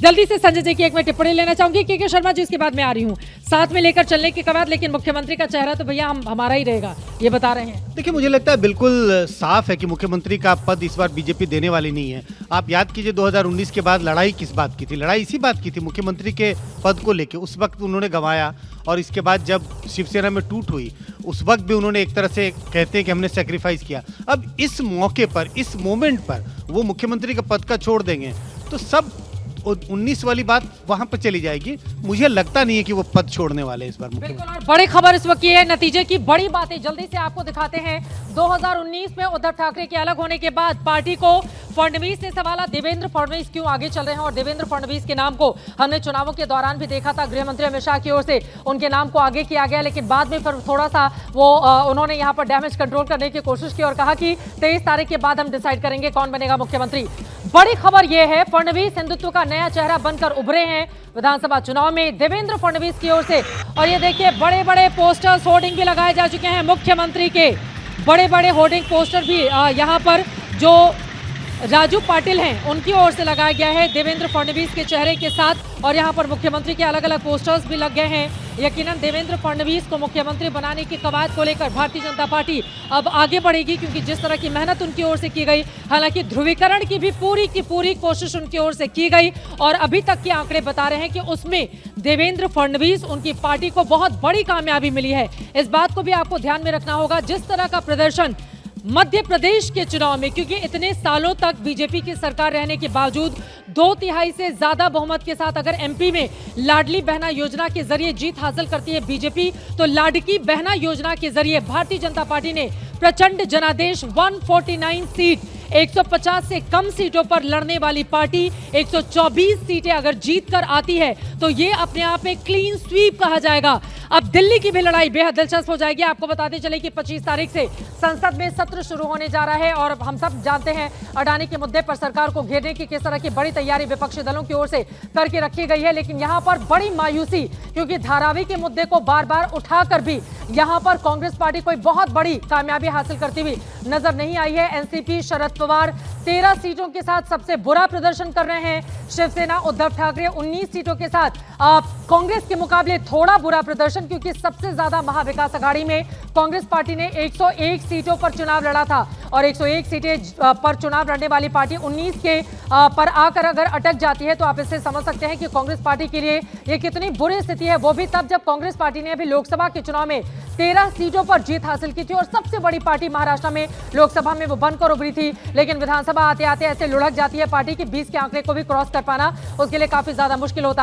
जल्दी से संजय जी की एक मैं टिप्पणी लेना चाहूंगी के शर्मा जी, इसके बाद मैं आ रही हूँ साथ में लेकर चलने के बाद, लेकिन मुख्यमंत्री का चेहरा तो भैया हमारा ही रहेगा, ये बता रहे हैं। देखिए, मुझे लगता है बिल्कुल साफ है कि मुख्यमंत्री का पद इस बार बीजेपी देने वाली नहीं है। आप याद कीजिए 2019 के बाद लड़ाई किस बात की थी? लड़ाई इसी बात की थी, मुख्यमंत्री के पद को लेके। उस वक्त उन्होंने गंवाया और इसके बाद जब शिवसेना में टूट हुई उस वक्त भी उन्होंने एक तरह से कहते हैं कि हमने सेक्रीफाइस किया। अब इस मौके पर, इस मोमेंट पर वो मुख्यमंत्री का पद का छोड़ देंगे तो सब 19 वाली बात वहां पर चली जाएगी। मुझे लगता नहीं है कि वो पद छोड़ने वाले इस बार बिल्कुल। और बड़ी खबर इस वक्त ये है, नतीजे की बड़ी बातें जल्दी से आपको दिखाते हैं। 2019 में उद्धव ठाकरे के अलग होने के बाद पार्टी को फडणवीस ने संभाला। देवेंद्र फडणवीस क्यों आगे चल रहे हैं, और देवेंद्र फडणवीस के नाम को हमने चुनावों के दौरान भी देखा था, गृह मंत्री अमित शाह की ओर से उनके नाम को आगे किया गया, लेकिन बाद में फिर थोड़ा सा वो उन्होंने यहाँ पर डैमेज कंट्रोल करने की कोशिश की और कहा कि 23 तारीख के बाद हम डिसाइड करेंगे कौन बनेगा मुख्यमंत्री। बड़ी खबर यह है, फडणवीस हिंदुत्व का नया चेहरा बनकर उभरे हैं विधानसभा चुनाव में देवेंद्र फडणवीस की ओर से। और ये देखिए, बड़े बड़े पोस्टर्स, होर्डिंग भी लगाए जा चुके हैं मुख्यमंत्री के। बड़े बड़े होर्डिंग पोस्टर भी यहाँ पर जो राजू पाटिल हैं उनकी ओर से लगाया गया है देवेंद्र फडणवीस के चेहरे के साथ, और यहाँ पर मुख्यमंत्री के अलग अलग पोस्टर्स भी लग गए हैं। यकीनन देवेंद्र फडणवीस को मुख्यमंत्री बनाने की कवायद को लेकर भारतीय जनता पार्टी अब आगे बढ़ेगी, क्योंकि जिस तरह की मेहनत उनकी ओर से की गई, हालांकि ध्रुवीकरण की भी पूरी कोशिश उनकी ओर से की गई, और अभी तक के आंकड़े बता रहे हैं कि उसमें देवेंद्र फडणवीस, उनकी पार्टी को बहुत बड़ी कामयाबी मिली है। इस बात को भी आपको ध्यान में रखना होगा, जिस तरह का प्रदर्शन मध्य प्रदेश के चुनाव में, क्योंकि इतने सालों तक बीजेपी की सरकार रहने के बावजूद 2/3 से ज्यादा बहुमत के साथ अगर एमपी में लाडली बहना योजना के जरिए जीत हासिल करती है बीजेपी, तो लाडकी बहना योजना के जरिए भारतीय जनता पार्टी ने प्रचंड जनादेश 149 सीट, 150 से कम सीटों पर लड़ने वाली पार्टी 124 सीटें अगर जीत कर आती है तो ये अपने आप में क्लीन स्वीप कहा जाएगा। अब दिल्ली की भी लड़ाई बेहद दिलचस्प हो जाएगी। आपको बताते चले कि 25 तारीख से संसद में सत्र शुरू होने जा रहा है, और हम सब जानते हैं अडानी के मुद्दे पर सरकार को घेरने की किस तरह की बड़ी तैयारी विपक्षी दलों की ओर से करके रखी गई है। लेकिन यहाँ पर बड़ी मायूसी, क्योंकि धारावी के मुद्दे को बार बार उठाकर भी यहाँ पर कांग्रेस पार्टी कोई बहुत बड़ी कामयाबी हासिल करती हुई नजर नहीं आई है। एनसीपी शरद पवार 13 सीटों के साथ सबसे बुरा प्रदर्शन कर रहे हैं। शिवसेना उद्धव ठाकरे 19 सीटों के साथ कांग्रेस के मुकाबले थोड़ा बुरा प्रदर्शन, क्योंकि सबसे ज्यादा महाविकास अघाड़ी में कांग्रेस पार्टी ने 101 सीटों पर चुनाव लड़ा था, और 101 सीटें पर चुनाव लड़ने वाली पार्टी 19 के पर आकर अगर अटक जाती है तो आप इससे समझ सकते हैं कि कांग्रेस पार्टी के लिए ये कितनी बुरी स्थिति है। वो भी तब जब कांग्रेस पार्टी ने अभी लोकसभा के चुनाव में 13 सीटों पर जीत हासिल की थी, और सबसे बड़ी पार्टी महाराष्ट्र में लोकसभा में वो बनकर उभरी थी, लेकिन विधानसभा आते आते ऐसे लुढ़क जाती है पार्टी की 20 के आंकड़े को भी क्रॉस कर पाना उसके लिए काफी ज्यादा मुश्किल होता है।